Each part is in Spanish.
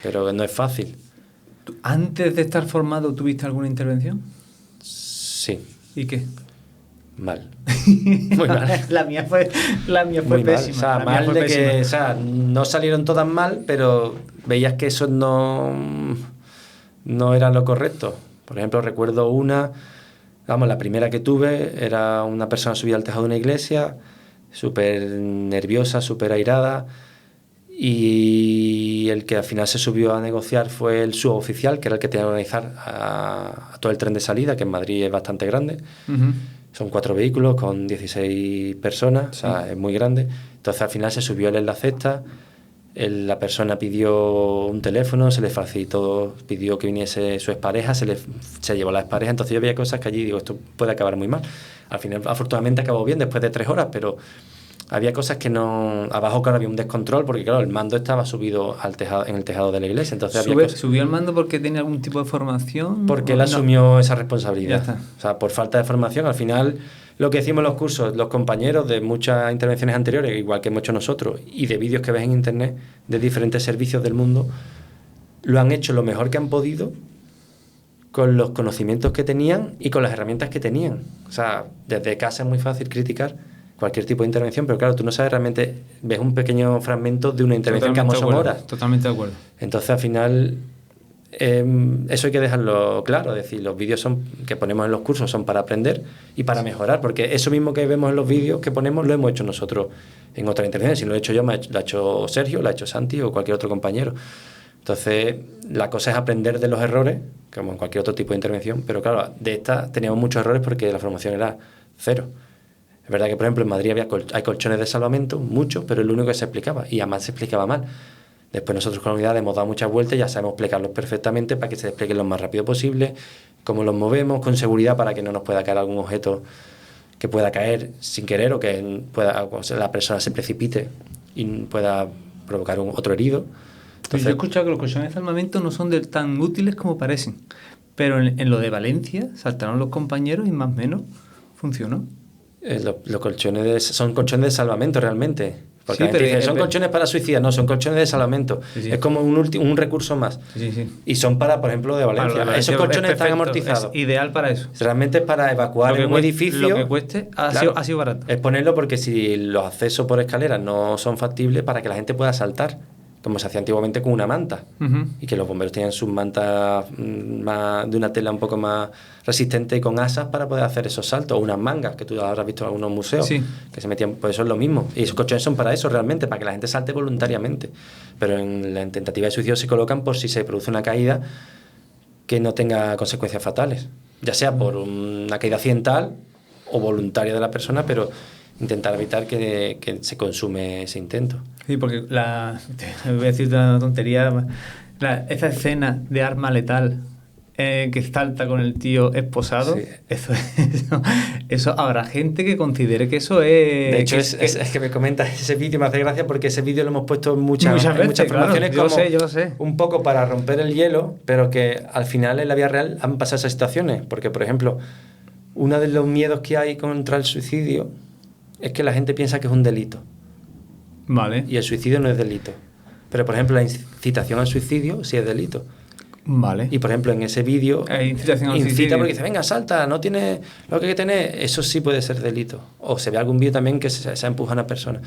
pero no es fácil. ¿Antes de estar formado tuviste alguna intervención? Sí. ¿Y qué? Mal. Muy mal. La mía fue Muy mal. pésima. O sea, La mía mal fue de pésima. que, o sea, no salieron todas mal, pero veías que eso no era lo correcto. Por ejemplo, recuerdo la primera que tuve era una persona subida al tejado de una iglesia, súper nerviosa, súper airada, y el que al final se subió a negociar fue el suboficial, que era el que tenía que organizar a todo el tren de salida, que en Madrid es bastante grande. Uh-huh. Son 4 vehículos con 16 personas, o sea, es muy grande. Entonces al final se subió él en la cesta, la persona pidió un teléfono, se le facilitó, pidió que viniese su expareja, se llevó la expareja. Entonces yo veía cosas que allí digo, esto puede acabar muy mal. Al final afortunadamente acabó bien después de 3 horas, pero había cosas que no... Abajo, claro, había un descontrol porque, claro, el mando estaba subido en el tejado de la iglesia. Entonces ¿Subió el mando porque tenía algún tipo de formación? Porque él asumió esa responsabilidad. Ya está. O sea, por falta de formación, al final, lo que decimos en los cursos, los compañeros de muchas intervenciones anteriores, igual que hemos hecho nosotros, y de vídeos que ves en internet de diferentes servicios del mundo, lo han hecho lo mejor que han podido con los conocimientos que tenían y con las herramientas que tenían. O sea, desde casa es muy fácil criticar cualquier tipo de intervención, pero claro, tú no sabes realmente, ves un pequeño fragmento de una intervención que son horas. Totalmente de acuerdo. Entonces, al final, eso hay que dejarlo claro, es decir, los vídeos que ponemos en los cursos son para aprender y para mejorar, porque eso mismo que vemos en los vídeos que ponemos lo hemos hecho nosotros en otras intervenciones. Si no lo he hecho yo, lo ha hecho Sergio, lo ha hecho Santi o cualquier otro compañero. Entonces, la cosa es aprender de los errores, como en cualquier otro tipo de intervención, pero claro, de esta teníamos muchos errores porque la formación era cero. Es verdad que, por ejemplo, en Madrid hay colchones de salvamento, muchos, pero es lo único que se explicaba, y además se explicaba mal. Después nosotros con la unidad hemos dado muchas vueltas y ya sabemos explicarlos perfectamente para que se desplieguen lo más rápido posible, cómo los movemos, con seguridad para que no nos pueda caer algún objeto que pueda caer sin querer o que la persona se precipite y pueda provocar otro herido. Entonces, yo he escuchado que los colchones de salvamento no son tan útiles como parecen, pero en lo de Valencia saltaron los compañeros y más o menos funcionó. Los colchones son colchones de salvamento realmente. Porque sí, pero dice, son colchones para suicidas, no, son colchones de salvamento. Sí. Es como un recurso más. Sí. Y son para, por ejemplo, de Valencia. Esos colchones están amortizados. Es ideal para eso. Realmente es para evacuar en un edificio. Lo que cueste ha sido barato. Es ponerlo porque si los accesos por escaleras no son factibles, para que la gente pueda saltar, como se hacía antiguamente con una manta. Y que los bomberos tenían sus mantas de una tela un poco más resistente con asas para poder hacer esos saltos, o unas mangas que tú habrás visto en algunos museos que se metían, pues eso es lo mismo, y esos colchones son para eso realmente, para que la gente salte voluntariamente, pero en la tentativa de suicidio se colocan por si se produce una caída que no tenga consecuencias fatales, ya sea por una caída accidental o voluntaria de la persona, pero intentar evitar que se consume ese intento. Sí, porque voy a decir una tontería, esa escena de arma letal que salta con el tío esposado, eso habrá gente que considere que eso es... De hecho, es que me comentas ese vídeo, me hace gracia porque ese vídeo lo hemos puesto en muchas formaciones, claro, yo lo sé. Un poco para romper el hielo, pero que al final en la vida real han pasado esas situaciones, porque por ejemplo, uno de los miedos que hay contra el suicidio es que la gente piensa que es un delito. Vale. Y el suicidio no es delito. Pero por ejemplo, la incitación al suicidio sí es delito. Vale. Y por ejemplo, en ese vídeo incita porque dice, venga, salta, no tienes lo que hay que tener. Eso sí puede ser delito. O se ve algún vídeo también que se empuja a una persona.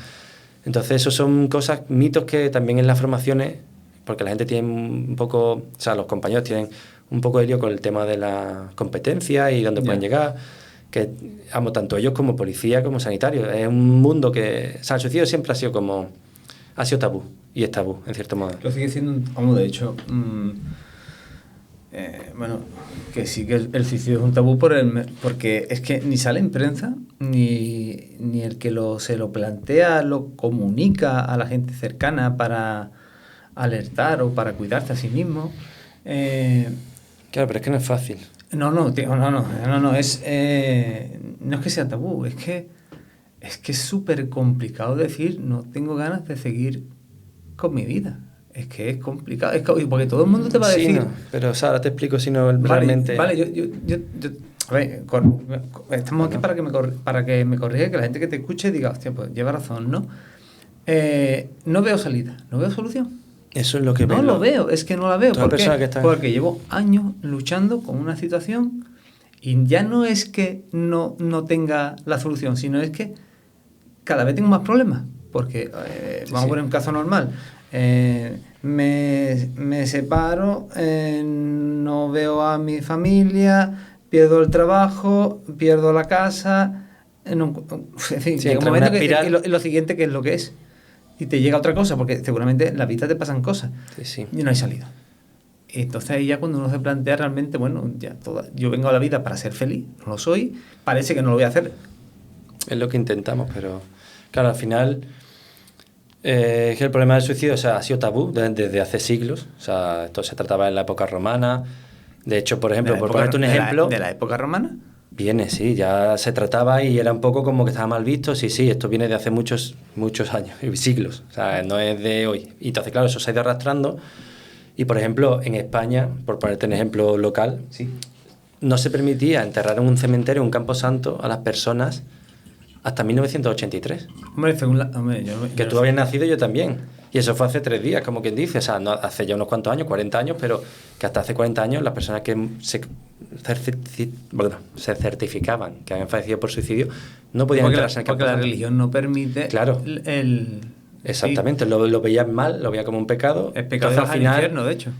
Entonces, eso son cosas, mitos que también en las formaciones, porque la gente tiene un poco, o sea, los compañeros tienen un poco de lío con el tema de la competencia y dónde pueden llegar, que tanto ellos como policía, como sanitarios. Es un mundo que, o sea, el suicidio siempre ha sido tabú, y es tabú, en cierto modo. Lo sigue siendo, de hecho... bueno, que sí que el suicidio es un tabú porque es que ni sale en prensa, ni el que se lo plantea lo comunica a la gente cercana para alertar o para cuidarse a sí mismo. Claro, pero es que no es fácil. No, tío, no, no es que sea tabú, es que es súper complicado decir no tengo ganas de seguir con mi vida. Es que es complicado, porque todo el mundo te va a decir... Sí, no, pero o sea, ahora te explico si no realmente... Vale, yo a ver, estamos aquí para que me corrija, que la gente que te escuche diga, hostia, pues lleva razón, ¿no? No veo salida, no veo solución. Eso es lo que No lo veo, es que no la veo. Toda ¿Por qué? persona que está- Porque llevo años luchando con una situación y ya no es que no tenga la solución, sino es que cada vez tengo más problemas. Porque, vamos a poner un caso normal. Me separo, no veo a mi familia, pierdo el trabajo, pierdo la casa. En fin, Sí, llega un entra en momento una espiral. y lo siguiente, ¿qué es lo que es? Y te llega otra cosa, porque seguramente en la vida te pasan cosas Sí. y no hay salida. Entonces ahí ya cuando uno se plantea realmente, bueno, yo vengo a la vida para ser feliz, no lo soy, parece que no lo voy a hacer. Es lo que intentamos, pero claro, al final es que el problema del suicidio, o sea, ha sido tabú desde hace siglos. O sea, esto se trataba en la época romana. De hecho, por ejemplo, por ponerte un ejemplo, ¿De la época romana? viene, sí, ya se trataba y era un poco como que estaba mal visto. Sí, esto viene de hace muchos años, siglos. O sea, no es de hoy. Y entonces, claro, eso se ha ido arrastrando. Y, por ejemplo, en España, por ponerte un ejemplo local, Sí. no se permitía enterrar en un cementerio, en un camposanto, a las personas hasta 1983. Hombre, hombre, Que tú habías nacido y yo también. Y eso fue hace 3 días, como quien dice. O sea, no hace ya unos cuantos años, 40 años, pero que hasta hace 40 años las personas que se certificaban que habían fallecido por suicidio no podían enterrarse en el porque la camposanto. religión no permite Claro. Exactamente, lo veían mal, lo veía como un pecado. El pecado Entonces, al infierno, de hecho.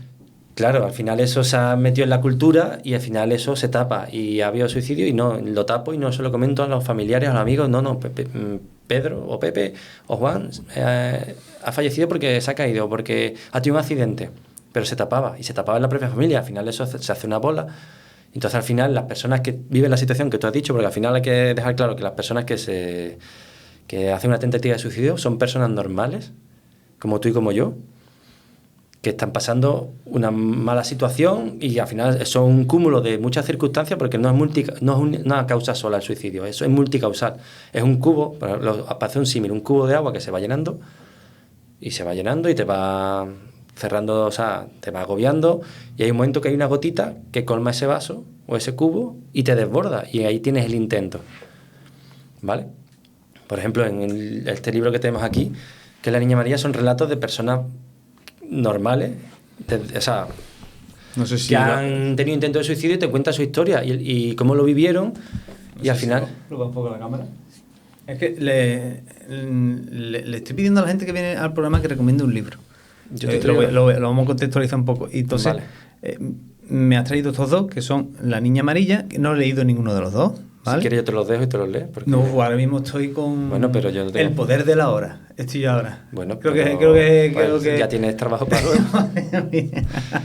Claro, al final eso se ha metido en la cultura y al final eso se tapa. Y ha habido suicidio y no, lo tapo y no se lo comento a los familiares, a los amigos. No, Pedro o Pepe o Juan ha fallecido porque se ha caído, porque ha tenido un accidente. Pero se tapaba, y se tapaba en la propia familia. Al final eso se hace una bola. Entonces al final las personas que viven la situación que tú has dicho, porque al final hay que dejar claro que las personas que hacen una tentativa de suicidio son personas normales, como tú y como yo, que están pasando una mala situación y al final son un cúmulo de muchas circunstancias, porque no es una causa sola el suicidio, eso es multicausal. Es un cubo, para hacer un símil, un cubo de agua que se va llenando y se va llenando y te va cerrando, o sea, te va agobiando, y hay un momento que hay una gotita que colma ese vaso o ese cubo y te desborda, y ahí tienes el intento, ¿vale? Por ejemplo, en este libro que tenemos aquí, que es La Niña María, son relatos de personas normales, o sea, No sé si que han tenido intento de suicidio y te cuentan su historia y cómo lo vivieron, y al final... ¿Lo va un poco la cámara? Es que le estoy pidiendo a la gente que viene al programa que recomiende un libro. Yo te traigo- lo vamos a contextualizar un poco. Y entonces, Vale. me has traído estos dos, que son La Niña Amarilla, que no he leído ninguno de los dos. ¿Vale? Si quieres yo te los dejo y te los lees. Porque... No, ahora mismo estoy con Bueno, pero yo tengo... El poder de la hora. Estoy yo ahora. Bueno, creo pero, que pues, ya tienes trabajo para luego.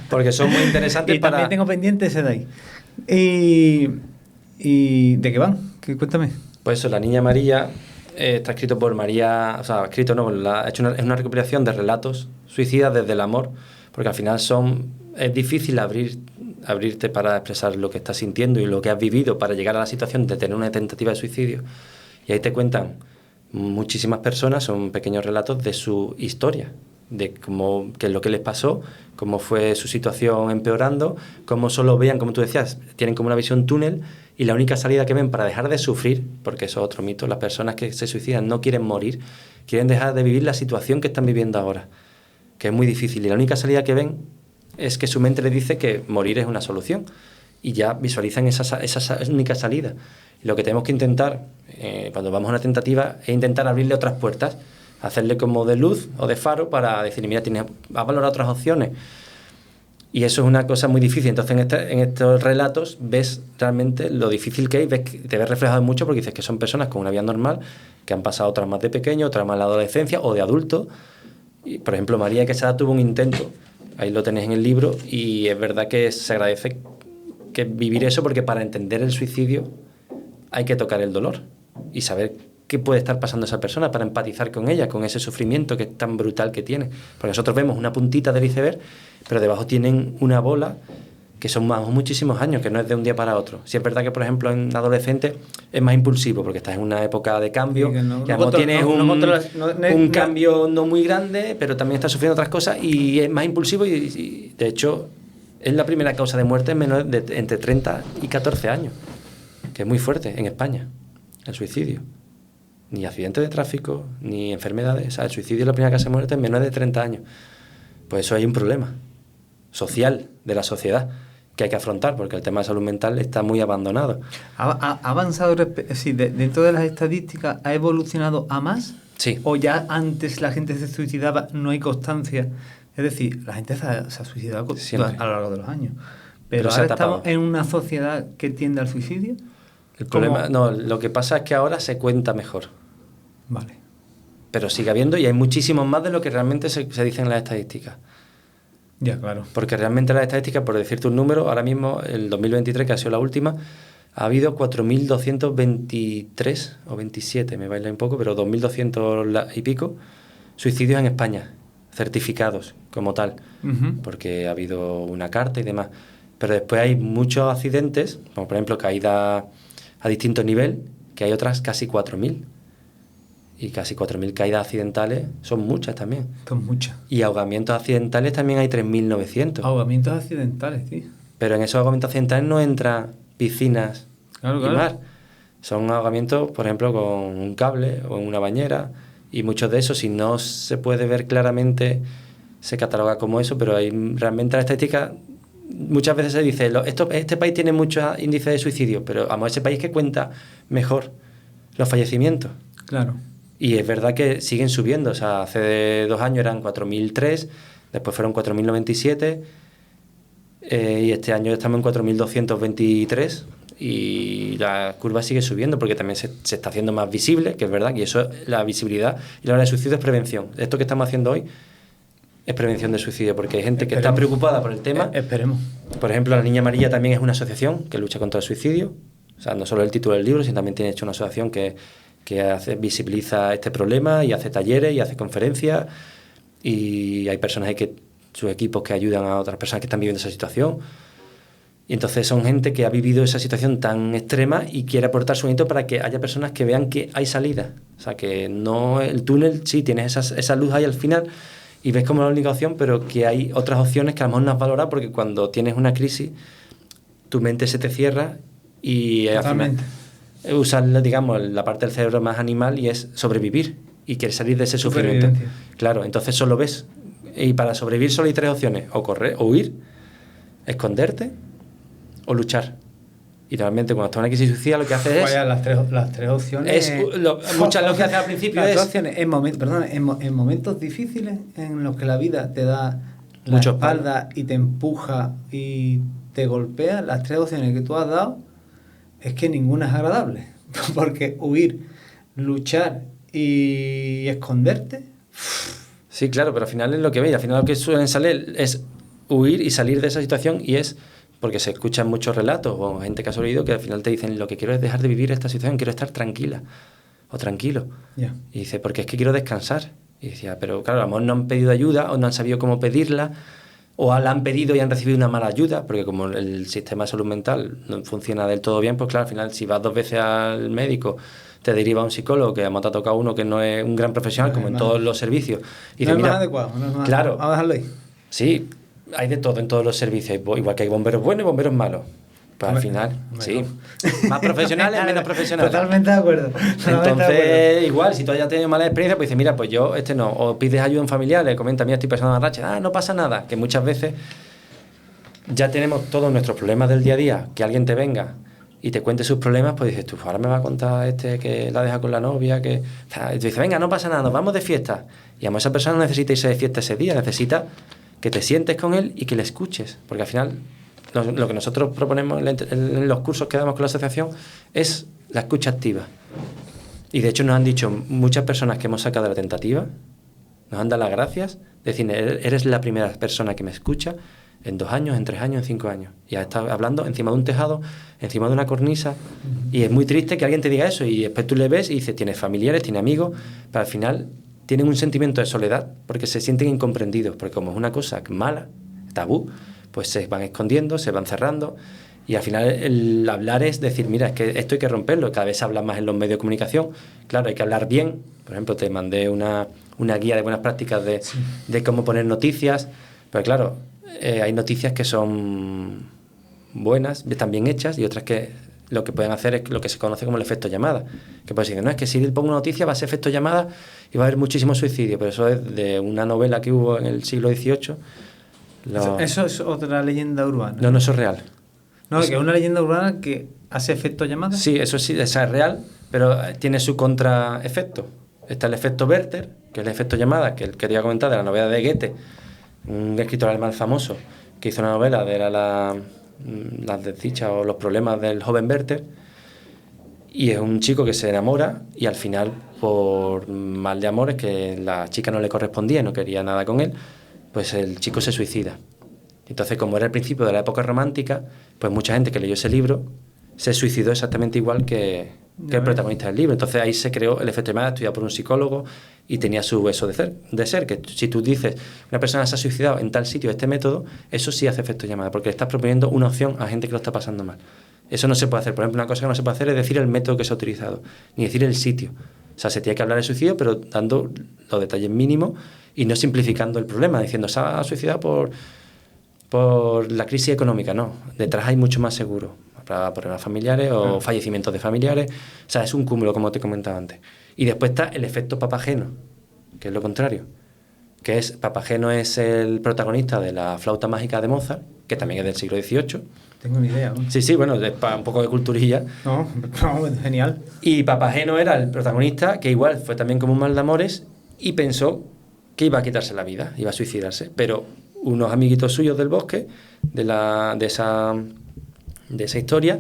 Porque son muy interesantes y para... también tengo pendiente ese de ahí. ¿Y de qué van? Cuéntame. Pues eso, La Niña María está escrito por María... O sea, escrito no, es una recopilación de relatos suicidas desde el amor, porque al final es difícil abrirte para expresar lo que estás sintiendo y lo que has vivido para llegar a la situación de tener una tentativa de suicidio. Y ahí te cuentan muchísimas personas, son pequeños relatos de su historia, de qué es lo que les pasó, cómo fue su situación empeorando, cómo solo vean, como tú decías, tienen como una visión túnel, y la única salida que ven para dejar de sufrir, porque eso es otro mito, las personas que se suicidan no quieren morir, quieren dejar de vivir la situación que están viviendo ahora, que es muy difícil, y la única salida que ven es que su mente les dice que morir es una solución, y ya visualizan esa única salida. Y lo que tenemos que intentar cuando vamos a una tentativa es intentar abrirle otras puertas, hacerle como de luz o de faro para decir, mira, vas a valorar otras opciones. Y eso es una cosa muy difícil. Entonces en estos relatos ves realmente lo difícil que hay, te ves reflejado mucho, porque dices que son personas con una vida normal, que han pasado traumas de pequeño, traumas de la adolescencia o de adulto. Y, por ejemplo, María Quesada tuvo un intento, ahí lo tenéis en el libro, y es verdad que se agradece que vivir eso, porque para entender el suicidio hay que tocar el dolor y saber qué puede estar pasando a esa persona para empatizar con ella, con ese sufrimiento que es tan brutal que tiene. Porque nosotros vemos una puntita del iceberg, pero debajo tienen una bola que son muchísimos años, que no es de un día para otro. Si es verdad que, por ejemplo, en adolescente es más impulsivo, porque estás en una época de cambio, que tienes un cambio no muy grande, pero también estás sufriendo otras cosas y es más impulsivo y de hecho, es la primera causa de muerte en menores de entre 30 y 14 años, que es muy fuerte en España, el suicidio. Ni accidentes de tráfico, ni enfermedades. O sea, el suicidio es la primera causa de muerte en menores de 30 años. Pues eso hay un problema social de la sociedad que hay que afrontar, porque el tema de salud mental está muy abandonado. ¿Ha avanzado dentro de las estadísticas? ¿Ha evolucionado a más? Sí. ¿O ya antes la gente se suicidaba, no hay constancia? Es decir, la gente se ha suicidado a lo largo de los años. Pero ahora estamos en una sociedad que tiende al suicidio. El problema, no, lo que pasa es que ahora se cuenta mejor. Vale. Pero sigue habiendo, y hay muchísimos más de lo que realmente se dice en las estadísticas. Ya, claro. Porque realmente las estadísticas, por decirte un número, ahora mismo, el 2023, que ha sido la última, ha habido 4.223 o 27, me baila un poco, pero 2.200 y pico suicidios en España, certificados como tal, porque ha habido una carta y demás. Pero después hay muchos accidentes, como por ejemplo caída a distinto nivel, que hay otras casi 4.000. Y casi 4.000 caídas accidentales son muchas también. Son muchas. Y ahogamientos accidentales también hay 3.900. Ahogamientos accidentales, sí. Pero en esos ahogamientos accidentales no entran piscinas y mar. Son ahogamientos, por ejemplo, con un cable o en una bañera. Y muchos de esos, si no se puede ver claramente, se cataloga como eso. Pero hay realmente la estadística, muchas veces se dice, este país tiene muchos índices de suicidio, pero vamos, ese país que cuenta mejor los fallecimientos. Claro. Y es verdad que siguen subiendo. O sea, hace 2 años eran 4.003, después fueron 4.097, y este año estamos en 4.223, y la curva sigue subiendo porque también se está haciendo más visible, que es verdad, y eso, la visibilidad y la hora de suicidio es prevención. Esto que estamos haciendo hoy es prevención de suicidio, porque hay gente que está preocupada por el tema. Esperemos. Por ejemplo, La Niña Amarilla también es una asociación que lucha contra el suicidio. O sea, no solo el título del libro, sino también tiene hecho una asociación que visibiliza este problema y hace talleres y hace conferencias, y hay personas sus equipos que ayudan a otras personas que están viviendo esa situación, y entonces son gente que ha vivido esa situación tan extrema y quiere aportar su granito para que haya personas que vean que hay salida. O sea, que no el túnel, sí, tienes esa luz ahí al final y ves como la única opción, pero que hay otras opciones que a lo mejor no has valorado, porque cuando tienes una crisis tu mente se te cierra y totalmente. Al final usar, digamos, la parte del cerebro más animal, y es sobrevivir, y quieres salir de ese sufrimiento. Claro, entonces solo ves, y para sobrevivir solo hay 3 opciones: o correr, o huir, esconderte o luchar. Y realmente cuando estás en una crisis suicida lo que haces es... Vaya, las tres opciones... Muchas lo que haces al principio las es... Las opciones, en momentos difíciles en los que la vida te da la Mucho espalda y te empuja y te golpea, las 3 opciones que tú has dado, es que ninguna es agradable. Porque huir, luchar y esconderte... Sí, claro, pero al final es lo que veis. Al final lo que suelen salir es huir y salir de esa situación, y es porque se escuchan muchos relatos o gente que ha sobrevivido que al final te dicen: lo que quiero es dejar de vivir esta situación, quiero estar tranquila o tranquilo. Yeah. Y dice: porque es que quiero descansar. Y decía: pero claro, a lo mejor no han pedido ayuda o no han sabido cómo pedirla, o la han pedido y han recibido una mala ayuda, porque como el sistema de salud mental no funciona del todo bien, pues claro, al final si vas 2 veces al médico, te deriva a un psicólogo, que además te ha tocado uno que no es un gran profesional, como en todos los servicios. Y no dice, es más adecuado, no es más claro, vamos a dejarlo ahí. Sí, hay de todo en todos los servicios, igual que hay bomberos buenos y bomberos malos. Pues al final, sí. Más profesionales, menos profesionales. Totalmente de acuerdo. Entonces, igual, si tú hayas tenido mala experiencia, pues dices: mira, pues yo no. O pides ayuda a un familiar, le comenta: mira, estoy pasando una racha. No pasa nada. Que muchas veces ya tenemos todos nuestros problemas del día a día, que alguien te venga y te cuente sus problemas, pues dices tú: ahora me va a contar que la deja con la novia, que... Y tú dices: venga, no pasa nada, nos vamos de fiesta. Y además esa persona no necesita irse de fiesta ese día, necesita que te sientes con él y que le escuches, porque al final lo que nosotros proponemos en los cursos que damos con la asociación es la escucha activa. Y de hecho nos han dicho muchas personas que hemos sacado de la tentativa, nos han dado las gracias, decir: eres la primera persona que me escucha en 2 años, en 3 años, en 5 años. Y has estado hablando encima de un tejado, encima de una cornisa, y es muy triste que alguien te diga eso, y después tú le ves y dices: tienes familiares, tienes amigos, pero al final tienen un sentimiento de soledad porque se sienten incomprendidos, porque como es una cosa mala, tabú, pues se van escondiendo, se van cerrando, y al final el hablar es decir: mira, es que esto hay que romperlo. Cada vez se habla más en los medios de comunicación. Claro, hay que hablar bien. Por ejemplo, te mandé una guía de buenas prácticas de cómo poner noticias, pero claro, hay noticias que son buenas, están bien hechas, y otras que lo que pueden hacer es lo que se conoce como el efecto llamada. Que puedes decir, no, es que si pongo una noticia va a ser efecto llamada y va a haber muchísimos suicidios. Pero eso es de una novela que hubo en el siglo XVIII. Eso es otra leyenda urbana. No, eso es real. No, que es una leyenda urbana que hace efecto llamada. Sí, esa es real, pero tiene su contraefecto. Está el efecto Werther, que es el efecto llamada, que quería comentar de la novela de Goethe, un escritor alemán famoso, que hizo una novela de las desdichas o los problemas del joven Werther, y es un chico que se enamora y al final, por mal de amores, que la chica no le correspondía, no quería nada con él, pues el chico se suicida. Entonces, como era el principio de la época romántica, pues mucha gente que leyó ese libro se suicidó exactamente igual que el protagonista del libro. Entonces ahí se creó el efecto llamada, estudiado por un psicólogo, y tenía su hueso de ser, que si tú dices, una persona se ha suicidado en tal sitio, este método, eso sí hace efecto llamada, porque le estás proponiendo una opción a gente que lo está pasando mal. Eso no se puede hacer. Por ejemplo, una cosa que no se puede hacer es decir el método que se ha utilizado, ni decir el sitio. O sea, se tiene que hablar del suicidio, pero dando los detalles mínimos y no simplificando el problema, diciendo, se ha suicidado por la crisis económica. No, detrás hay mucho más seguro, para problemas familiares o fallecimientos de familiares. O sea, es un cúmulo, como te comentaba antes. Y después está el efecto Papageno, que es lo contrario. Papageno es el protagonista de la flauta mágica de Mozart, que también es del siglo XVIII. Tengo ni idea, ¿no? Sí, bueno, es para un poco de culturilla. No, genial. Y Papageno era el protagonista, que igual fue también como un mal de amores, y pensó que iba a quitarse la vida, iba a suicidarse. Pero unos amiguitos suyos del bosque, de esa historia,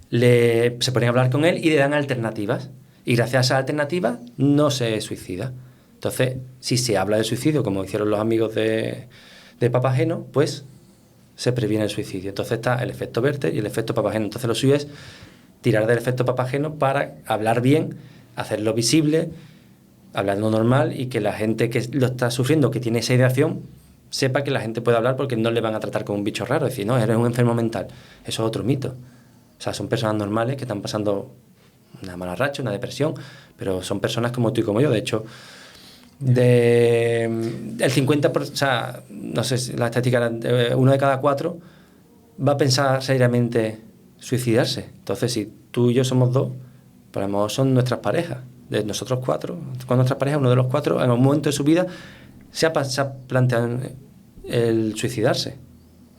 se ponen a hablar con él y le dan alternativas. Y gracias a esas alternativas no se suicida. Entonces, si se habla de suicidio, como hicieron los amigos de Papageno, pues se previene el suicidio. Entonces está el efecto Werther y el efecto Papageno. Entonces lo suyo es tirar del efecto Papageno para hablar bien, hacerlo visible, hablando normal, y que la gente que lo está sufriendo, que tiene esa ideación, sepa que la gente puede hablar porque no le van a tratar como un bicho raro. Es decir, no, eres un enfermo mental. Eso es otro mito. O sea, son personas normales que están pasando una mala racha, una depresión, pero son personas como tú y como yo. De hecho, el 50%, o sea, no sé si la estadística era 1 de cada 4 va a pensar seriamente suicidarse. Entonces, si tú y yo somos 2, pues a lo mejor son nuestras parejas. De nosotros 4, con nuestras parejas, uno de los 4, en un momento de su vida se ha planteado el suicidarse.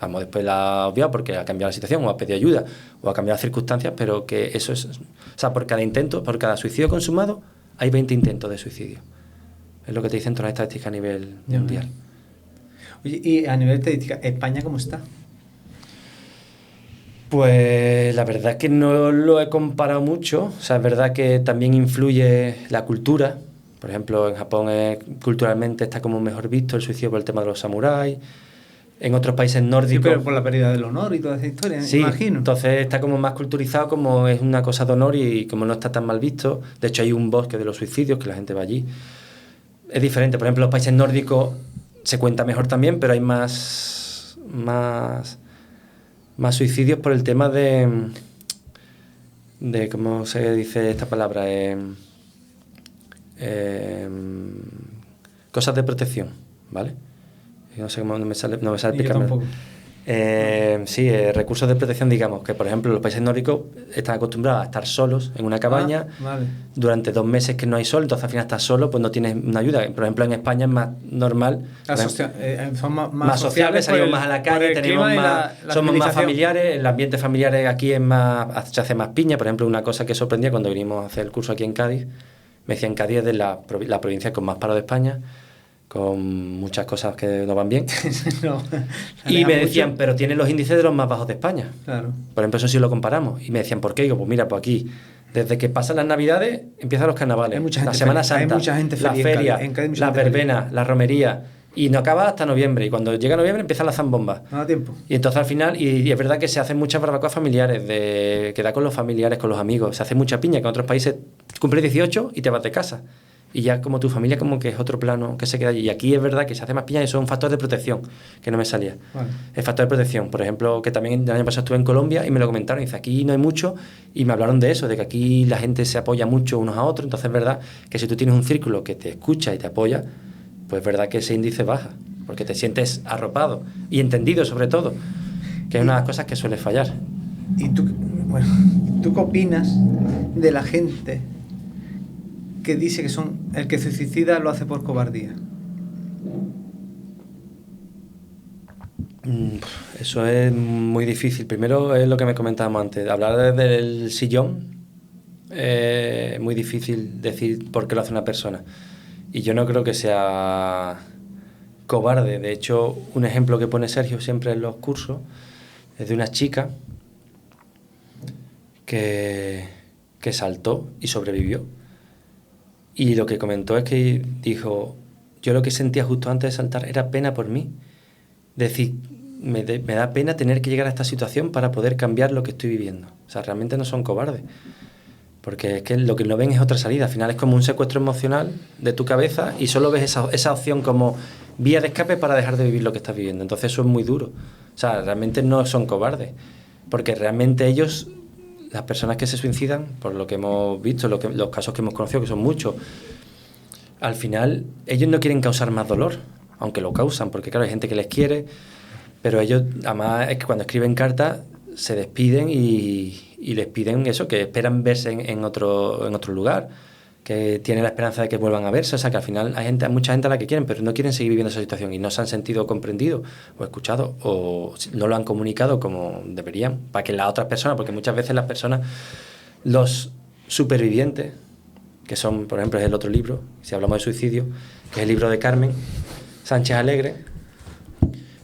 Vamos, después la ha obviado porque ha cambiado la situación, o ha pedido ayuda, o ha cambiado las circunstancias, pero que eso es... O sea, por cada intento, por cada suicidio consumado, hay 20 intentos de suicidio. Es lo que te dicen todas las estadísticas a nivel mundial. Oye, y a nivel estadística, ¿España cómo está? Pues la verdad es que no lo he comparado mucho. O sea, es verdad que también influye la cultura. Por ejemplo, en Japón culturalmente está como mejor visto el suicidio por el tema de los samuráis. En otros países nórdicos... Sí, pero por la pérdida del honor y toda esa historia, sí, imagino. Entonces está como más culturizado, como es una cosa de honor y como no está tan mal visto. De hecho, hay un bosque de los suicidios que la gente va allí. Es diferente. Por ejemplo, en los países nórdicos se cuenta mejor también, pero hay más suicidios por el tema de ¿cómo se dice esta palabra? Cosas de protección, ¿vale? No sé cómo no me sale explicarme. Sí, recursos de protección, digamos, que por ejemplo los países nórdicos están acostumbrados a estar solos en una cabaña durante 2 meses que no hay sol, entonces al final estás solo, pues no tienes una ayuda. Por ejemplo, en España es más normal, son más sociables, salimos más a la calle, somos más familiares, el ambiente familiar aquí es más, se hace más piña. Por ejemplo, una cosa que sorprendía cuando vinimos a hacer el curso aquí en Cádiz, me decían Cádiz es de la provincia con más paro de España, con muchas cosas que no van bien. No, y me decían, pero tiene los índices de los más bajos de España. Claro. Por ejemplo, eso sí lo comparamos. Y me decían, ¿por qué? Digo, pues mira, pues aquí, desde que pasan las Navidades, empiezan los carnavales, la Semana Santa, la feria, la verbena, la romería, y no acaba hasta noviembre. Y cuando llega noviembre empiezan las zambombas. No da tiempo. Y entonces al final, y es verdad que se hacen muchas barbacoas familiares, de quedar con los familiares, con los amigos. Se hace mucha piña, que en otros países cumples 18 y te vas de casa. Y ya como tu familia como que es otro plano que se queda allí. Y aquí es verdad que se hace más piña y eso es un factor de protección, que no me salía. Vale. El factor de protección, por ejemplo, que también el año pasado estuve en Colombia y me lo comentaron, y dice, aquí no hay mucho, y me hablaron de eso, de que aquí la gente se apoya mucho unos a otros. Entonces es verdad que si tú tienes un círculo que te escucha y te apoya, pues es verdad que ese índice baja, porque te sientes arropado y entendido sobre todo, que es una de las cosas que suele fallar. Y tú, Bueno, ¿tú qué opinas de la gente que dice que el que se suicida lo hace por cobardía? Eso es muy difícil. Primero es lo que me comentábamos antes. Hablar desde el sillón es muy difícil decir por qué lo hace una persona. Y yo no creo que sea cobarde. De hecho, un ejemplo que pone Sergio siempre en los cursos es de una chica que saltó y sobrevivió. Y lo que comentó es que dijo, yo lo que sentía justo antes de saltar era pena por mí. Decir, me da pena tener que llegar a esta situación para poder cambiar lo que estoy viviendo. O sea, realmente no son cobardes. Porque es que lo que no ven es otra salida. Al final es como un secuestro emocional de tu cabeza y solo ves esa opción como vía de escape para dejar de vivir lo que estás viviendo. Entonces eso es muy duro. O sea, realmente no son cobardes. Porque realmente ellos, las personas que se suicidan, por lo que hemos visto, los casos que hemos conocido, que son muchos, al final ellos no quieren causar más dolor, aunque lo causan, porque claro, hay gente que les quiere, pero ellos, además, es que cuando escriben cartas se despiden y les piden eso, que esperan verse en otro lugar, que tienen la esperanza de que vuelvan a verse. O sea, que al final hay mucha gente a la que quieren, pero no quieren seguir viviendo esa situación y no se han sentido comprendidos o escuchados o no lo han comunicado como deberían, para que las otras personas, porque muchas veces las personas, los supervivientes, que son, por ejemplo, es el otro libro, si hablamos de suicidio, que es el libro de Carmen Sánchez Alegre,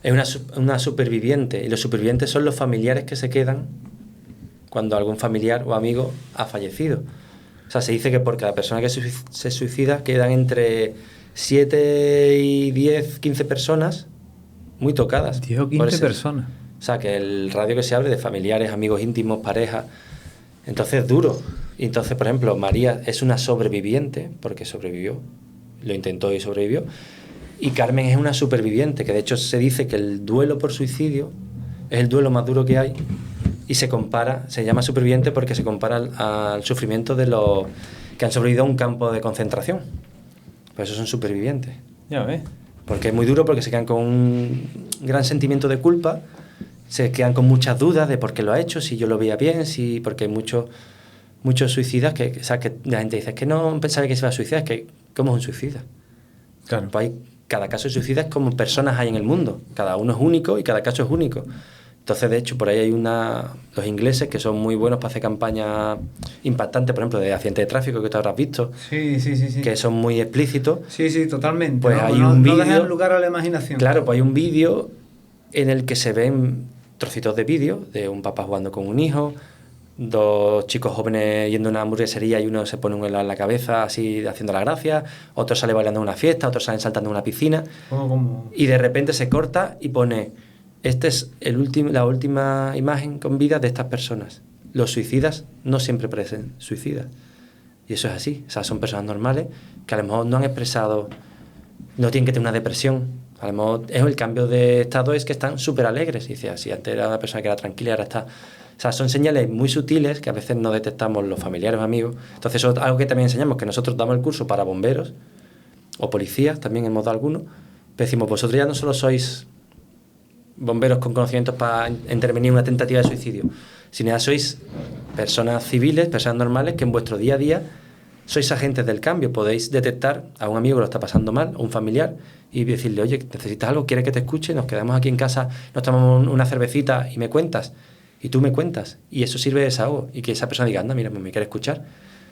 es una superviviente, y los supervivientes son los familiares que se quedan cuando algún familiar o amigo ha fallecido. O sea, se dice que por cada persona que se suicida quedan entre 7 y 10, 15 personas muy tocadas. 10 o 15 personas. O sea, que el radio que se abre de familiares, amigos íntimos, parejas, entonces es duro. Y entonces, por ejemplo, María es una sobreviviente, porque sobrevivió, lo intentó y sobrevivió, y Carmen es una superviviente, que de hecho se dice que el duelo por suicidio es el duelo más duro que hay, y se llama superviviente porque se compara al sufrimiento de los que han sobrevivido a un campo de concentración. Por eso son supervivientes. Ya ves. Porque es muy duro, porque se quedan con un gran sentimiento de culpa, se quedan con muchas dudas de por qué lo ha hecho, si yo lo veía bien, porque hay muchos suicidas que la gente dice, es que no pensaba que se iba a suicidar, es que ¿cómo es un suicida? Claro. Pues cada caso de suicida es como personas hay en el mundo, cada uno es único y cada caso es único. Entonces, de hecho, por ahí hay los ingleses que son muy buenos para hacer campañas impactantes, por ejemplo, de accidentes de tráfico que tú habrás visto, sí. que son muy explícitos. Sí, totalmente. Pues hay un vídeo, no dejan lugar a la imaginación. Claro, pues hay un vídeo en el que se ven trocitos de vídeo de un papá jugando con un hijo, dos chicos jóvenes yendo a una hamburguesería y uno se pone un helado en la cabeza así haciendo la gracia, otro sale bailando en una fiesta, otros salen saltando en una piscina. ¿Cómo? Y de repente se corta y pone, esta es la última imagen con vida de estas personas. Los suicidas no siempre parecen suicidas. Y eso es así. O sea, son personas normales que a lo mejor no han expresado, no tienen que tener una depresión. A lo mejor el cambio de estado es que están súper alegres. Y dice, así antes era una persona que era tranquila y ahora está... O sea, son señales muy sutiles que a veces no detectamos los familiares o amigos. Entonces, eso es algo que también enseñamos, que nosotros damos el curso para bomberos o policías, también hemos dado algunos. Pero decimos, vosotros ya no solo sois bomberos con conocimientos para intervenir en una tentativa de suicidio, sino ya sois personas civiles, personas normales, que en vuestro día a día sois agentes del cambio. Podéis detectar a un amigo que lo está pasando mal, o un familiar, y decirle, oye, ¿necesitas algo? ¿Quieres que te escuche? Nos quedamos aquí en casa, nos tomamos una cervecita y me cuentas. Y tú me cuentas, y eso sirve de desahogo, y que esa persona diga, anda, mira, me quiere escuchar.